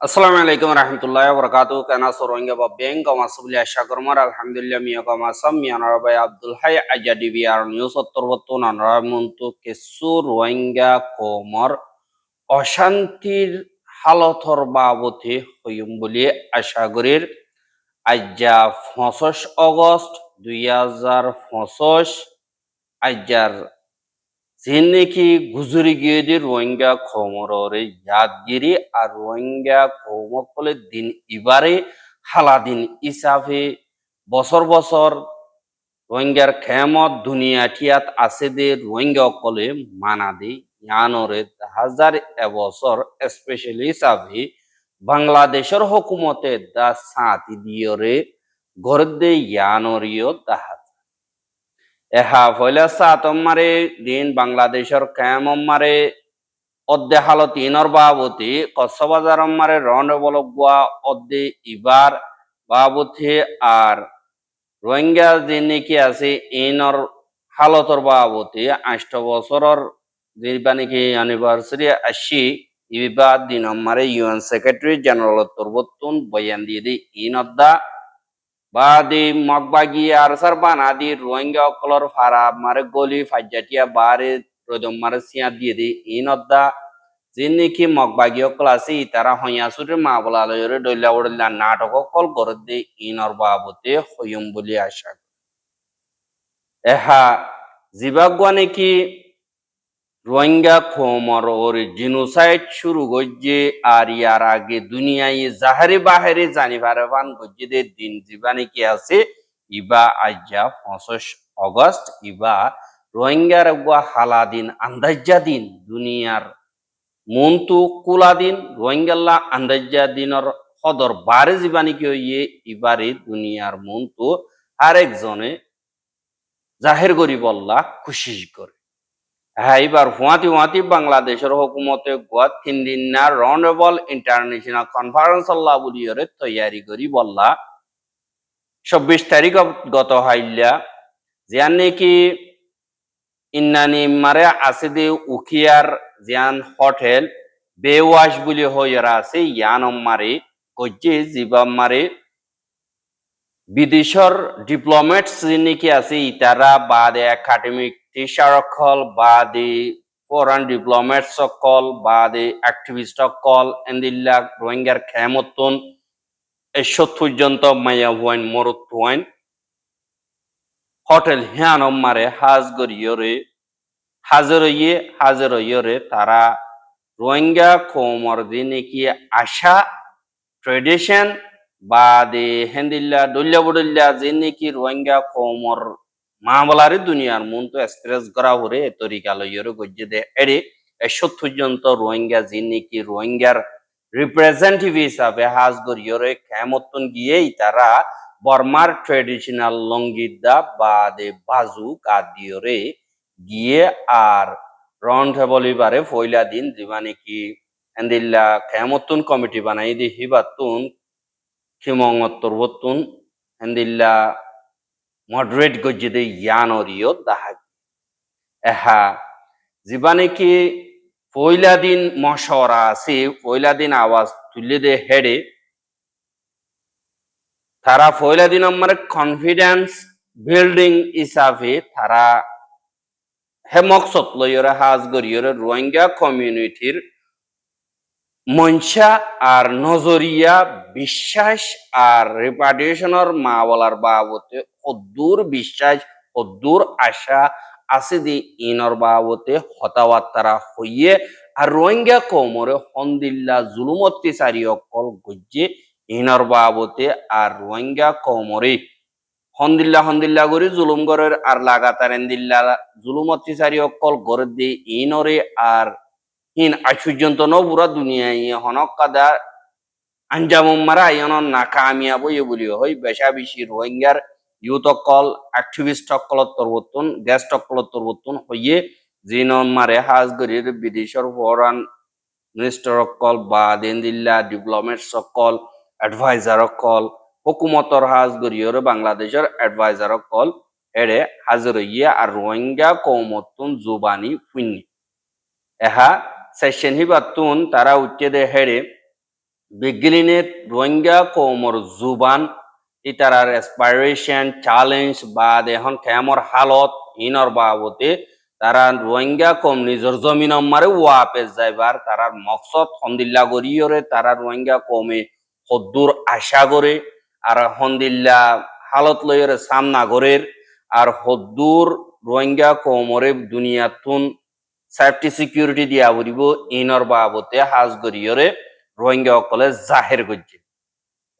আসসালামু আলাইকুম রহমতুল্লাহ বরকাতু কেনা সরঙ্গে বা বেং গমা সুবলি আশা করমার আলহামদুলিল্লাহ মিয়া গমা সাম মিয়ানরা ভাই Abdul high Azadi BR news উত্তরবর্তন আনরা Montu কেসু Rohingya কোমর অশান্তির হালতর বাবতি হইম বলি আশা করির আজ্জা 25 আগস্ট 2025 আজ্জার যেনেকি গুজরি গিয়ে যে রোহিঙ্গা খমররে ইয়াদগিরি আর রোহিঙ্গা খমকলে দিন ইবারে হালাদিন ইসাফে বছর বছর রোহিঙ্গার খেমত দুনিয়া টিয়াত আছে দে রোহিঙ্গা অকলে মানা দে ইয়ানরে হাজার এবছর স্পেশালি ইসাফে বাংলাদেশের হকুমতে দা সাথী দিয়রে ঘর দে ইয়ানরিও তাহা এহা ফয়লা সাতমারে দিন বাংলাদেশের কায়ামমারে অদ্দে হালত ইনর বাবতি কক্সবাজারমারে রন বলগুয়া অদ্দে ইবার বাবতি আর রোহিঙ্গা যে নাকি আছে ইনর হালতর বাবতি 8 বছরের যেবা নাকি অ্যানিভার্সারি আসি ইবা দিন আমারে ইউএন সেক্রেটারি জেনারেল তরবতুন বয়ান দিয়ে দি ইনদ্দা বাদি মগবাগি আর সারবানাদি রোহিঙ্গা অকলর ফারা মারে গলি ফাজ্জাটিয়া বারে রদম মারে সিয়া দিয়ে দি ইনদ্দা যিনিকি মগবাগি অকল আছে ইতারা হইয়াসুরের মা বলা লয়রে দইলা উড়লা নাটক অকল করে দি ইনর বাবতে হইম বলি আশা এহা জিবাগুয়া নাকি রোহিঙ্গা খোমর ওর জিনোসাইড শুরু গজ্জে আর ইয়ার আগে দুনিয়ায় জাহারে বাহারে জানি ভারবান গজ্জে দিন জীবানে কি আছে ইবা আজ্জা 25 আগস্ট ইবা রোহিঙ্গার গুয়া হালাদিন আন্দাজ্জা দিন দুনিয়ার মন্তু কুলা দিন রোহিঙ্গাল্লা আন্দাজ্জা দিনর সদর বারে জীবানে কি হইয়ে ইবারে দুনিয়ার মন্তু আরেকজনে জাহের করি বললা খুশি করে। হ্যাঁ এবার হুয়াতি বাংলাদেশের হুকুমতে গোয়া 3 দিন না রনেবল ইন্টারন্যাশনাল কনফারেন্স আল্লাহ বুলিয়রে তৈয়ারি করি বললা 24 তারিখ গত হাইল্লা জিয়ান নাকি ইন্নানি মারে আছে দে উখিয়ার জিয়ান হোটেল বেওয়াশ বলি হইরা আছে ইয়ান মারে কজ্জে জিবাম মারে বিদেশর ডিপ্লোমেটস নাকি আছে ইতারা বাদে একাডেমিক টিচার সকল বাদে ফরেন ডিপ্লোমেট সকল বাদে অ্যাক্টিভিস্ট সকল এন্দিল্লা রোহিঙ্গার খেমতন এসব পর্যন্ত মায়া হুয়াইন মরত হুয়াইন হোটেল হিয়ানম মারে হাজার ইয়ে তারা রোহিঙ্গা কোমর দিনে কি আশা ট্রেডিশন বাদে হেন্দিল্লা দল্লা বডল্লা যে নাকি রোহিঙ্গা কোমর মামলারে দুনিয়ার মন তো এক্সপ্রেস করা হরে তরিকা লইয়রে গজ্জে দে এরে এসব পর্যন্ত রোহিঙ্গা যে নাকি রোহিঙ্গার রিপ্রেজেন্টেটিভ হিসাবে হাজ গরিয়রে কেমতন গিয়েই তারা বর্মার ট্রেডিশনাল লঙ্গিদা বাদে বাজু কাদিয়রে গিয়ে আর রন্ড বলিবারে ফয়লা দিন যেবা নাকি এন্দিল্লা কেমতন কমিটি বানাই দি হিবাতুন খিমঙ্গত্তর বতুন এন্দিল্লা মডারেট গজ্জিদে ইয়ানরিও দাহাগ এহা যেবা নাকি পয়লা দিন মশওরা আছে পয়লা দিন আওয়াজ তুলে দে হেডে তারা পয়লা দিন আমার কনফিডেন্স বিল্ডিং হিসাবে তারা হেমকসত লইরে হাজ গরিয়রে রোহিঙ্গা কমিউনিটির মনসা আর নজরিয়া বিশ্বাস আর রিপার্টেশনের মা বলার বাবতে অদ্দুর বিশ্বাস অদ্দুর আশা আছে দি ইনর বাবতে হতাবার্তারা হইয়ে আর রোহিঙ্গা কৌমরে হন্দিল্লা জুলুমত্তি চারি অকল গজ্জে ইনর বাবতে আর রোহিঙ্গা কৌমরে হন্দিল্লা করি জুলুম গরের আর লাগাতার এন্দিল্লা জুলুমত্তি চারি অকল গড়ে দি ইনরে আর হিন আজ পর্যন্ত নবুরা দুনিয়ায় হনক কাদা আঞ্জাম মারা ইয়ন না কামিয়াব ইয়ে বলি হই বেশা বেশি রোহিঙ্গার ইউথ অকল অ্যাক্টিভিস্ট অকলত তরবতুন গেস্ট অকলত তরবতুন হইয়ে জিন মারে হাজ গরির বিদেশের ফরেন মিনিস্টার অকল বা দেন্দিল্লা ডিপ্লোমেট সকল অ্যাডভাইজার অকল হুকুমতর হাজ গরিয়র বাংলাদেশের অ্যাডভাইজার অকল এড়ে হাজির ইয়ে আর রোহিঙ্গা কৌমতুন জুবানি ফুন্নি এহা সেশন হিবাতুন তারা উচ্চে দে হেড়ে বেগিলিনের রোহিঙ্গা কৌমর জুবান ইতারার এসপাইরেশন চ্যালেঞ্জ বা দেহন কেমর হালত ইনর বাবতে তারা রোহিঙ্গা কম নিজর জমিন মারে ওয়াপেস যাইবার তারার মকসদ হন্দিল্লা গরিয়রে তারা রোহিঙ্গা কমে হদ্দুর আশা করে আর হন্দিল্লা হালত লইরে সামনা গরের আর হদ্দুর রোহিঙ্গা কমরে দুনিয়াতুন সেফটি সিকিউরিটি দিয়া বলিব ইনর বাবতে হাজ গরিয়রে রোহিঙ্গা সকলে জাহের করছে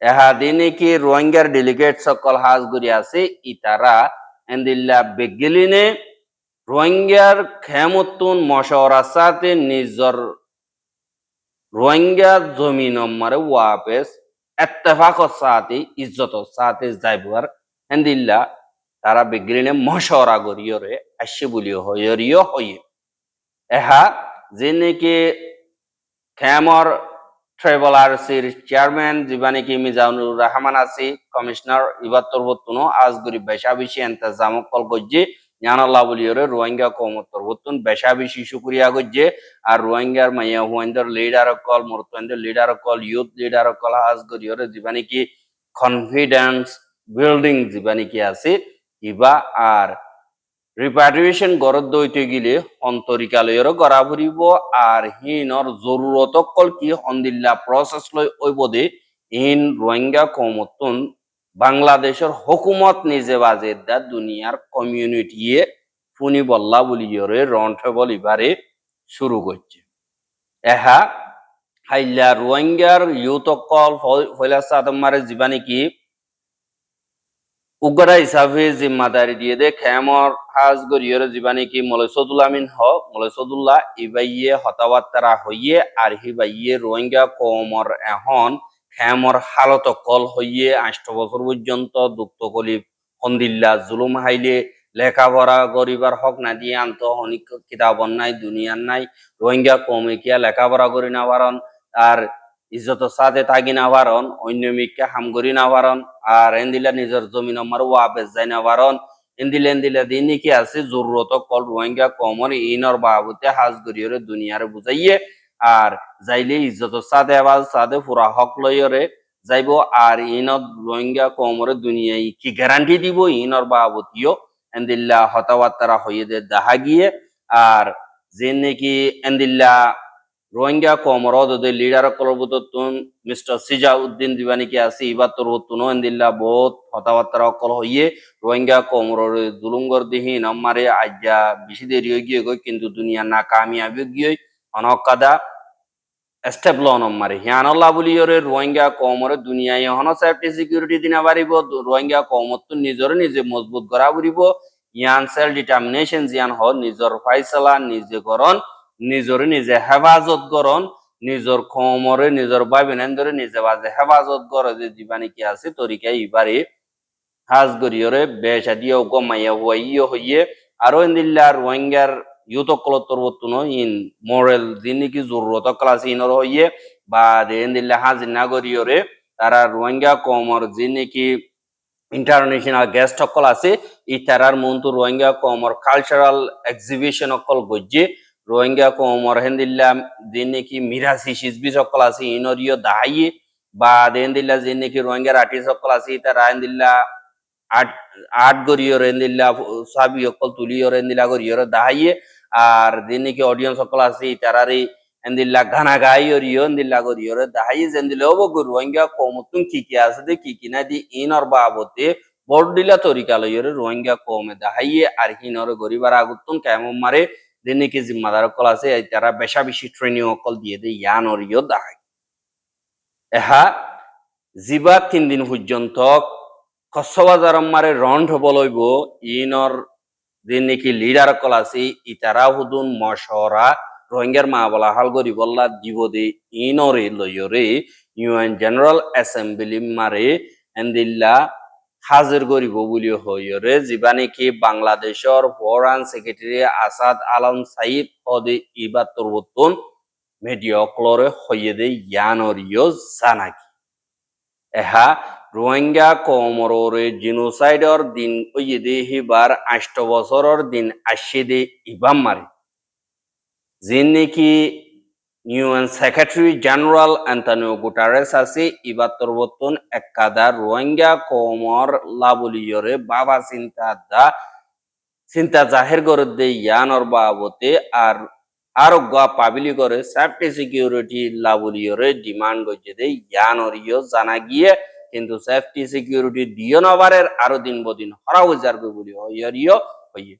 এহাদিনে কি রোহিঙ্গার ডেলিগেট সকল হাজ গরি আছে ইতারা এন্দিল্লা বেগিলিনে রোহিঙ্গার খেমতুন মশওয়ারার সাথে নিজর রোহিঙ্গা জমিন মারে ওয়াপেস এত্তেফাকর সাথে ইজ্জত সাথে যাইবার এন্দিল্লা তারা বেগিলিনে মশওয়ারা গরিয়রে আসে বলিও হইয়রিও হইয়ে এহা যে নাকি খেমর ট্রেভেলার্সের চেয়ারম্যান জীবানিকি মিজানুর রহমান আছি কমিশনার ইবাত্তর বতুনো আজগরি বেশাবিশি এন্তেজাম কল গজ্জে জানাল্লাহ বলিয়রে রোহিঙ্গা কমতর বতুন বেশাবিশি শুক্রিয়া গজ্জে আর রোহিঙ্গার মাইয়া হুয়াইন্দর লিডার কল মুরতন্দের লিডার কল ইউথ লিডার কল আজগরিয়রে জীবানিকি কনফিডেন্স বিল্ডিং জীবানিকি আছে ইবা আর রিপাট্রিয়েশন গরদ দইতে গিলে অন্তরিকালয়েরও গড়া ফুরিব আর হিনর জরুরত কল কি হন্দিল্লা প্রসেস লই ওইবদে ইন রোহিঙ্গা কমতুন বাংলাদেশের হুকুমত নিজে বাজে দা দুনিয়ার কমিউনিটিয়ে ফুনি বল্লা বলিয়রে রন্ঠে বলিবারে শুরু করছে এহা হাইল্লা রোহিঙ্গার ইউথ কল ফয়লা সাদমারে জীবানি কি উগ্রা হিসাবে জিম্মাদারি দিয়ে দে খেমর হাজ গরিয়র জীবানি কি মলসদুল্লাহ আমিন হ মলসদুল্লাহ ইবাইয়ে হতাবাত্তারা হইয়ে আর হিবাইয়ে রোহিঙ্গা কমর এখন খেমর হালত কল হইয়ে 8 বছর পর্যন্ত দুঃখ কলি হন্দিল্লা জুলুম হাইলে লেখাপড়া গরিবার হক না দিয়ে আন্ত অনেক কিতাবন নাই দুনিয়ার নাই রোহিঙ্গা কমে কিয়া লেখাপড়া করি না পারন আর ইজ্জত সাথে থাকি না পারন অন্য মিককে হামগরি না পারন আর এন্দিলা নিজের জমিন আমার ওয়াপেস যাই না পারন এন্দিলা দিন কি আছে জরুরত কল রোহিঙ্গা কমর ইনর বাবুতে হাজ গরিয়রে দুনিয়ারে বুঝাইয়ে আর যাইলে ইজ্জত সাথে আবার সাথে পুরা হক লইরে যাইব আর ইনর রোহিঙ্গা কমরে দুনিয়ায় কি গ্যারান্টি দিব ইনর বাবুতিও এন্দিল্লা হতাবাত্তারা হইয়ে দেখা গিয়ে আর যে নাকি এন্দিল্লা রোহিঙ্গা কমরদে লিডার কলবুতন মিস্টার সিজাউদ্দিন দিবানি কি আছে ইবাতর হতুন এন্দিল্লা বহুত হতাবাত্তারা অকল হইয়ে রোহিঙ্গা কমরর জুলুঙ্গর দিহি নমারে আজ্জা বেশি দেরি হয়ে গিয়ে গই কিন্তু দুনিয়া না কামিয়াবি গিয়ে অনকাদা স্টেবল নমারে হিয়ানল্লাহ বলিয়রে রোহিঙ্গা কমরে দুনিয়ায় হন সেফটি সিকিউরিটি দিনা বাড়িব রোহিঙ্গা কমত নিজরে নিজে মজবুত করা বুড়িব ইয়ান সেলফ ডিটারমিনেশন জিয়ান হ নিজর ফাইসলা নিজে করন নিজরে নিজে হেফাজত করন নিজর কমরে নিজর ভাবিনেন্দরে নিজে বাজে হেফাজত করে যে জীবানি কি আছে তরিকা ইবারে হাজ গরিয়রে বেশা দিয়ে গমাইয়া হুয়াইয়ে হইয়ে আরো ইন্দিল্লা রোহিঙ্গার ইউথ কলতর বতুন ইন মোরাল যিনি কি জরুরত ক্লাস ইনর হইয়ে বা ইন্দিল্লা হাজ নাগরিয়রে তারা রোহিঙ্গা কমর যিনি কি ইন্টারন্যাশনাল গেস্ট সকল আছে ই তারার মন্তু রোহিঙ্গা কমর কালচারাল এক্সিবিশন সকল গজ্জে রোহিঙ্গা কমর হেন্দিল্লা যিনি কি মিরাসি সিজবি সকল আছে ইনরিয় দাহাইয়ে বা দেন্দিল্লা যিনি কি রোহিঙ্গার আর্টিস্ট সকল আছে তারা হেন্দিল্লা আট আট গরিয়র এন্দিল্লা সাবি অকল তুলিয়র এন্দিলা গরিয়র দাহাইয়ে আর যিনি কি অডিয়েন্স সকল আছে তারারি এন্দিল্লা গানা গাইয়রিও এন্দিল্লা গরিয়র দাহাইয়ে যেন্দিলে অবগ রোহিঙ্গা কমতুন কি আছে দে কি না দি ইনর বাবতে বড়দিলা তরিকা লইয়রে রোহিঙ্গা কমে দাহাইয়ে আর হিনর গরিবার আগুতুন কেমন মারে যিনি কি জিম্মাদার সকল আছে তারা বেশা বেশি ট্রেনিং অকল দিয়ে দে ইয়ানরিও দাহাই এহা জিবা 3 দিন পর্যন্ত কসবাজার মারে রন্ড বলইব ইনর যে নাকি লিডার কল আছে ইতারা হুদুন মশরা রোহিঙ্গার মা বলা হাল গরি বল্লা দিব দে ইনরে লইরে ইউএন জেনারেল অ্যাসেম্বলি মারে এন্দিল্লা হাজির করিব বলি হইরে যিবা নাকি বাংলাদেশের ফরেন সেক্রেটারি আসাদ আলম সাইদ হদে ইবাতর বতুন মিডিয়া ক্লরে হইয়ে দে ইয়ানরিও জানাকি এহা রোহিঙ্গা কমররে জিনোসাইডর দিন ওইদে হিবার 8 বছরের দিন আসে দে ইবাম মারে যে নাকি UN secretary general Antonio Guterres আছে ইবাত্তর বর্তন একাদা রোহিঙ্গা কোমর লাবলিয়রে বাবা চিন্তা জাহের করে দে ইয়ানর বাবতে আর আরোগ্য পাবিলি করে সেফটি সিকিউরিটি লাবলিয়রে ডিমান্ড করছে দে ইয়ানর ইয় জানা গিয়ে কিন্তু সেফটি সিকিউরিটি দিও নবারের আরো দিন বদিন হরা উজার বলি ইয় হইয়ে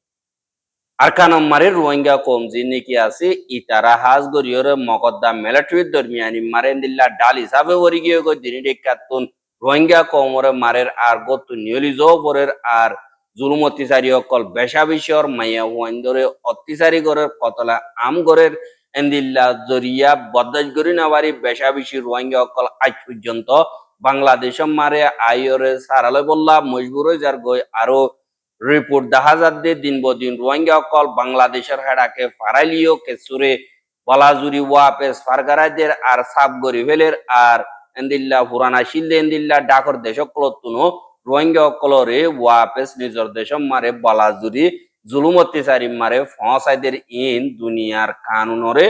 আরকানম্মারের রোহিঙ্গা কম যিনি কি আছে ইতারা হাজ গরিয়র মকদ্দা মিলিটারি দরমিয়ানি মারেন দিল্লা ডাল হিসাবে ওরি গিয়ে গো দিনি ডেকাতুন রোহিঙ্গা কমরে মারের আর গত নিয়লিজো পরের আর জুলুম অত্যাচারী অকল বেশা বিষয়র মাইয়া ওয়াইন্দরে অত্যাচারী গরের কতলা আম গরের এন্দিল্লা জরিয়া বদাজ গরি নাবারি বেশা বেশি রোহিঙ্গা অকল আজ পর্যন্ত বাংলাদেশ মারে আইয়রে সারালে বললা মজবুর যার গই আরো রিপোর্ট দেখা যাচ্ছে দিন বদিন রোহিঙ্গা অকল বাংলাদেশের হেডাকে ফারাইলিও কেসুরে বলাজুরি ওয়াপেস ফারগারাজের আর সাপ গরি ফেলের আর এন্দিল্লা পুরানা শিলদে এন্দিল্লা ডাকর দেশ কলতুনো রোহিঙ্গা অকলরে ওয়াপেস নিজর দেশ মারে বলাজুরি জুলুম অত্যাচারী মারে ফসাইদের ইন দুনিয়ার কানুনরে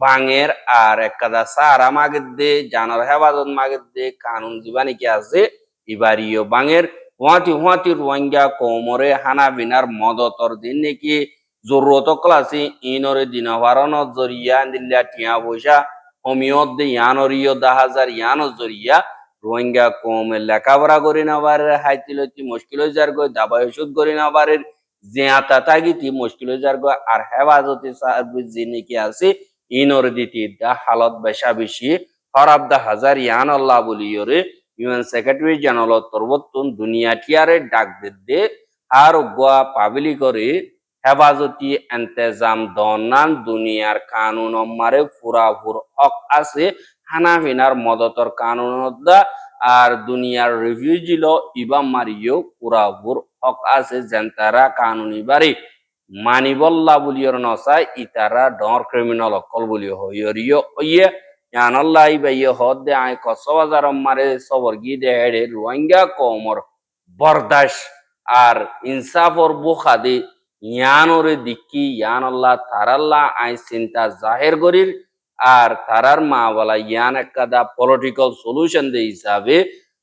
বাঙের আর একাদা সারা মাগের দে জানার হেফাজত মাগের দে কানুন জীবানি কি আছে ইবারিও বাঙের হুয়াতি রোহিঙ্গা কোমরে হানা বিনার মদতর দিন নাকি জরুরত ক্লাসি ইনরে দিন হারানো জরিয়া দিল্লা টিয়া পয়সা হমিয়ত দে ইয়ানরিয় 10,000 ইয়ানো জরিয়া রোহিঙ্গা কোমে লেখাপড়া করি নাবারের হাইতিলতি মুশকিল যার গো দাবাই ওষুধ করি নাবারের জিয়াতা তাগিতি মুশকিল যার গো আর হেফাজতি সার্ভিস যিনি কি আছে ইনরে দিতি দা হালত বেশা বেশি হরাব 10,000 ইয়ান আল্লাহ বলিয়রে ইউএন সেক্রেটারি জেনারেল তরবতুন দুনিয়া টিয়ারে ডাক দে আর গোয়া পাবলি করে হেফাজতি এন্তেজাম দনান দুনিয়ার কানুন মারে ফুরাফুর হক আছে হানাফিনার মদতর কানুন আর দুনিয়ার রিফিউজি ল ইবাম মারিও ফুরাফুর হক আছে জেন্তারা কানুনি বাড়ি মানিবল্লা বলিয়র নসাই ইতারা ডর ক্রিমিনাল অকল বলিও হইয়রিও ইয়ে ইয়ানাল্লাহ ইবাইয়ে হদ দে আয় কসবাজার মারে সবর গি দে হেডে রোহিঙ্গা কোমর বরদাস আর ইনসাফর বুখাদে ইয়ানরে দিকি ইয়ানাল্লাহ তারাল্লাহ আই চিন্তা জাহের করির আর তারার মা বলা ইয়ান একাদা পলিটিক্যাল সলিউশন দে হিসাবে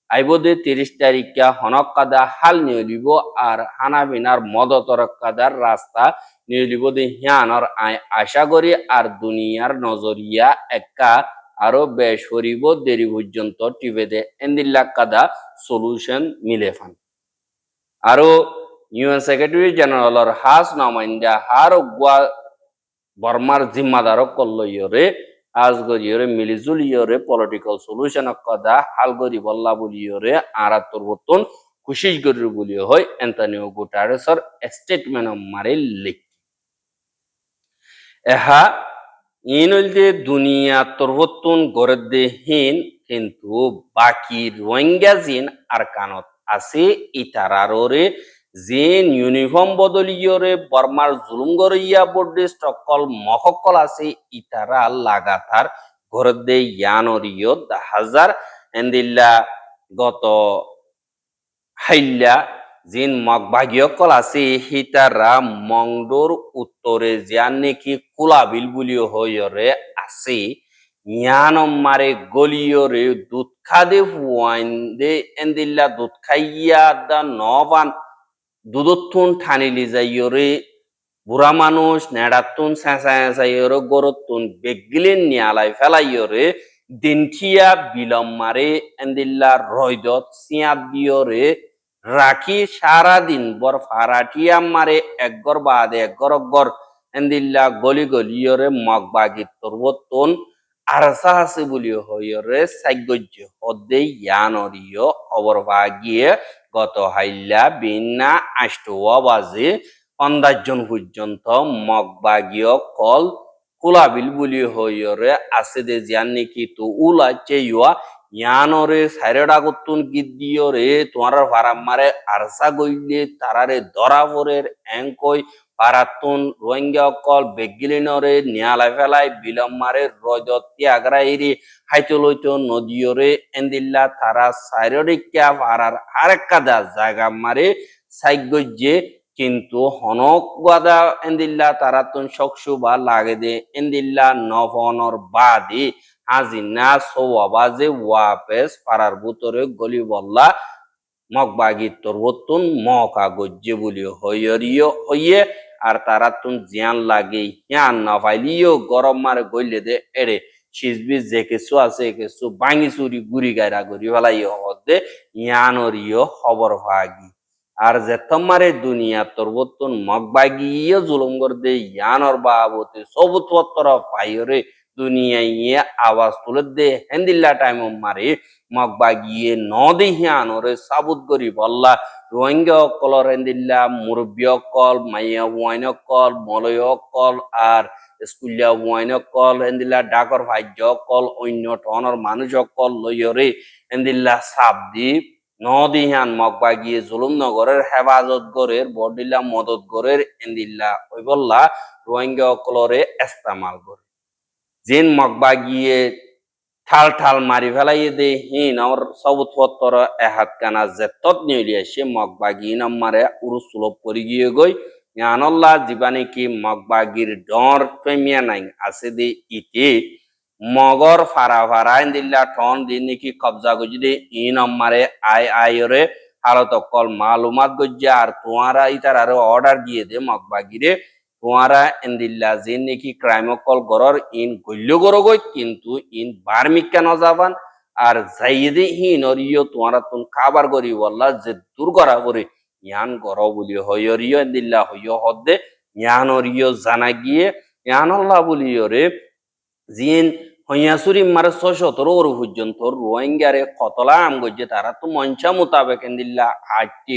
আইবদে 30 তারিখা হনক কাদা হাল নিয়ে লিব আর হানাবিনার মদতর কাদার রাস্তা নিয়ে লিব দে হিয়ানর আই আশা করি আর দুনিয়ার নজরিয়া একা আরো বেশ হরিব দেরি পর্যন্ত টিভে দে এন্দিল্লা কাদা সলিউশন মিলে ফান আরো ইউএন সেক্রেটারি জেনারেলর হাস নমাইন্দা হার গোয়া বর্মার জিম্মাদারক করলইয়রে আজ গরিয়রে মিলিজুলিয়রে পলিটিক্যাল সলিউশন কদা হাল গরি বল্লা বলিয়রে আর তোর খুশি গরির বলিও হয় অ্যান্টনিও গুটারেসর স্টেটমেন্ট মারে লিখ এহা ইনলদে দুনিয়া তরবতুন গরদে হিন কিন্তু বাকি রোহিঙ্গা জিন আর কানত আছে ইতারারে জিন ইউনিফর্ম বদলিয়রে বর্মার জুলুম গরিয়া বোর্ডে সকল মহকল আছে ইতারা লাগাতার গরদে ইয়ানরিয় 10,000 এন্দিল্লা গত হাইল্লা জিন মগবাগীয়কল আছে হিতারা মংডোর উত্তরে জিয়ান নেকি কুলাবিল বুলিও হইরে আছে ইয়ান মারে গলিয়রে দুধ খাদে হুয়াইন দে এন্দিল্লা দুধ খাইয়া দা নবান দুধুন ঠানিলি যাইয়রে বুড়া মানুষ নেড়াতুন চেঁচাইয়রে গরতুন বেগিলেন নিয়ালাই ফেলাইয়রে দিনঠিয়া বিলম মারে এন্দিল্লা রয়দত সিয়াদ দিয়রে রাখি সারা দিন বর ফারাটিয়া মারে একগর বাদে একগর অগর এন্দিল্লা গলি গলিয়রে মগবাগি তরবতন আরসা আছে বলিও হইরে সাইগজ্য হদে ইয়ানরিয় খবর ভাগিয়ে গত হাইল্লা বিনা 8 বাজে অন্দাজন পর্যন্ত মগবাগীয় কল কুলাবিল বলি হইরে আছে দে জিয়ান নাকি তো উলা চেইয়া ইয়ানরে সাইরেডা গতুন গিদ্দিয়রে তোমার ফারাম মারে আরসা গইলে তারারে ধরা পরের এঙ্কই পারাতুন রোহিঙ্গা কল বেগিলিনরে নিয়ালাই ফেলাই বিলম মারে রজত ত্যাগরাইরি হাইতলইত নদীয়রে এন্দিল্লা তারা সাইরডিকা পারার আরেক কাদা জায়গা মারে সাইগজ্জে কিন্তু হনক গাদা এন্দিল্লা তারাতুন শকসুবা লাগে দে এন্দিল্লা নফনর বাদি হাজিনা সোয়াবাজে ওয়াপেস পারার বুতরে গলি বল্লা মগবাগি তরবতুন মকা গজ্জে বলি হইয়রিয় হইয়ে আর তারাতুন জিয়ান লাগে হিয়ান না ফাইলিও গরম মারে গইলে দে এড়ে সিজবি যে কিছু আছে কিছু বাঙি চুরি গুড়ি গায়রা গড়ি ফেলাই হদে ইয়ানরিয় খবর ভাগি আর যে তোমারে দুনিয়া তরবতুন মগবাগিয়ে জুলুম করে ইয়ানর বাবতে সবুত পাইরে দুনিয়া ইয়ে আওয়াজ তুলে দে হেন্দিল্লা টাইম মারে মগবাগিয়ে নদে হিয়ানরে সাবুত করি বল্লা রোহিঙ্গা অকলর হেন্দিল্লা মুরব্বী অকল মাইয়া ওয়াইন অকল মলয় অকল আর স্কুলিয়া ওয়াইন অকল হেন্দিল্লা ডাকর ভাজ্য অকল অন্য টনর মানুষ অকল লইয়রে হেন্দিল্লা সাবদি নদিহান মগবাগিয়ে জুলুম নগরের হেফাজত গরের বডিল্লা মদত গরের এন্দিল্লা ওই বললা রোহিঙ্গা অকলরে এস্তামাল করে জিন মগবাগিয়ে ঠাল ঠাল মারি ফেলাই দে হিন আমার সবুত পত্তর এহাত কানা জেতত নিলিয়ে সে মগবাগি নাম্মারে উরুসুলভ করি গিয়ে গই আনল্লা জীবানে কি মগবাগির ডর প্রেমিয়া নাই আছে দে ইতে মগর ফারা ফারা দিল্লা টন দিন নাকি কবজা গজি দে ই নম্বরে আয়রে হালত কল মালুমাত গজ্জে আর তোমারা ইতার আরো অর্ডার দিয়ে দে মগবাগিরে তোমারা এন্দিল্লা যে নাকি ক্রাইম কল গরর ইন গল্য গর গই কিন্তু ইন বার্মিকা নজাবান আর যাইদে হিনরিও তোমারা তুন খাবার গরি বললা যে দূর করা করে ইয়ান গর বলি হইয়রিও এন্দিল্লা হইয় হদ্দে ইয়ানরিও জানা গিয়ে ইয়ানল্লাহ বলিও রে জিন হইয়াসুরি মারে 617 পর্যন্ত রোহিঙ্গারে কতলা আম গজ্জে তারা তো মঞ্চা মোতাবেক এন্দিল্লা আটটি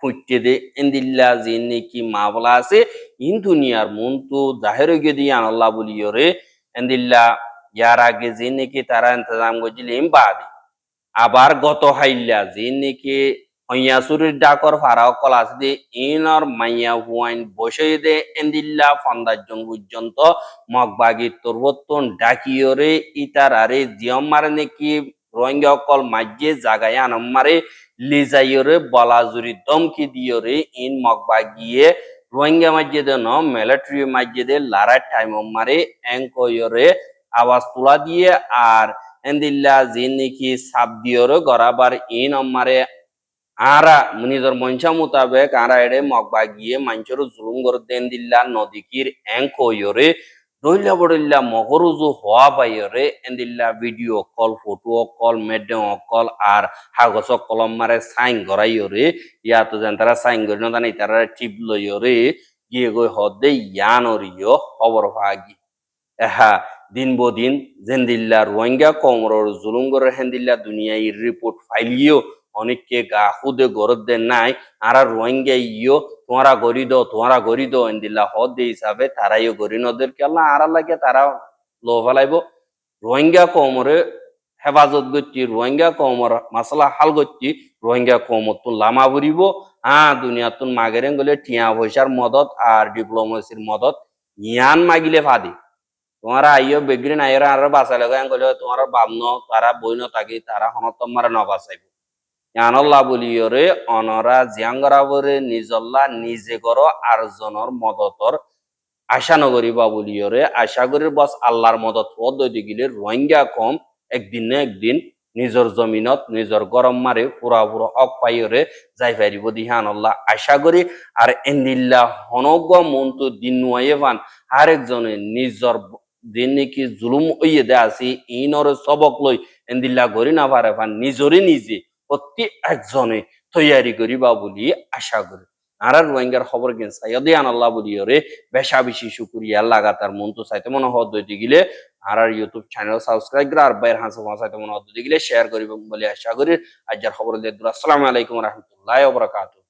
খুঁজতে দে এন্দিল্লা জিন নাকি মাবলা আছে ইন দুনিয়ার মন তো জাহের গিয়ে দিয়ে আনল্লাহ বলিও রে এন্দিল্লা ইয়ার আগে জিন নাকি তারা ইন্তজাম গজ্জিলে বাদে আবার গত হাইল্লা জিন নাকি হইয়াসুরির ডাকর ফারাও কল আছে দে ইনর মাইয়া হুয়াইন বসে দে এন্দিল্লা 15 জন পর্যন্ত মগবাগি তরবতন ডাকিয়রে ইতার আরে জিয়ম মারে নাকি রোহিঙ্গা কল মাঝে জাগায় আনম মারে লিজাইয়রে বলাজুরি দমকি দিয়রে ইন মগবাগিয়ে রোহিঙ্গা মাঝে দে ন মিলিটারি মাঝে দে লারা টাইম মারে এঙ্কয়রে আওয়াজ তোলা দিয়ে আর এন্দিল্লা জিন নাকি সাব দিয়রে গরাবার ইন আমারে আরা নিজের মঞ্চা মোতাবেক আরা এড়ে মগবাগিয়ে মানুষের জুলুম করে দেন দিল্লা নদীকির এঙ্ক হইরে রইলা বড়িল্লা মগরুজু হওয়া বাইরে এন্দিল্লা video call photo call madam call আর হাগজ কলম মারে সাইন করাইরে ইয়াতো যেন তারা সাইন করি না জানি তারা টিপ লইরে গিয়ে গই হদে ইয়ানরিও খবর ভাগি এহা দিন বদিন জেন্দিল্লা রোহিঙ্গা কমরর জুলুম করে হেন্দিল্লা দুনিয়ায় রিপোর্ট ফাইলিও অনেককে গা খুদে গরদ দেন নাই আর রোহিঙ্গা ইয়ো তোমারা গরি দো এন্দিল্লা হদ দে হিসাবে তারাইও গরি নদের কেলা আর লাগে তারা লো ফেলাইব রোহিঙ্গা কমরে হেফাজত করছি রোহিঙ্গা কমর মাসলা হাল করছি রোহিঙ্গা কমর তুন লামা বুড়িব দুনিয়া তুন মাগেরে গলে টিয়া পয়সার মদত আর ডিপ্লোমেসির মদত ইয়ান মাগিলে ফাদি তোমারা আইও বেগরি নাইরা আর বাঁচালে গেলে তোমার বাবন তারা বইন থাকি তারা হনত মারে নবাচাইব ইয়ানল্লাহ বলিয়রে অনরা জিয়াঙ্গরাবরে নিজল্লা নিজে করো আর জনর মদতর আশা নগরিবা বলিয়রে আশা করির বস আল্লাহর মদত পদ্ধতি গিলে রোহিঙ্গা কম একদিন না একদিন নিজর জমিনত নিজর গরম মারে পুরা পুরা হক পাইরে যাই পারিব দিহানল্লাহ আশা করি আর এন্দিল্লা হনগ মন্তু দিন নুয়ে পান আরেকজনে নিজর দিন নাকি জুলুম ওইয়ে দে আসি ইনরে সবক লই এন্দিল্লা গরি না পারে পান নিজরে নিজে প্রতি একজনে তৈয়ারি করিবা বলি আশা করি আর রোহিঙ্গার খবর কেন সাইয়দে আনাল্লাহ বলিয়রে বেশা বেশি শুকরিয়া লাগাতার মন তো চাইতে মনে হদ দইতে গিলে আর ইউটিউব চ্যানেল সাবস্ক্রাইব করে আর বাইর হাসা চাইতে মনে হদ দইতে গিলে শেয়ার করিব বলি আশা করি আজকের খবর দিয়ে আসসালামু আলাইকুম ওয়া রাহমাতুল্লাহি ওয়া বারাকাতুহু।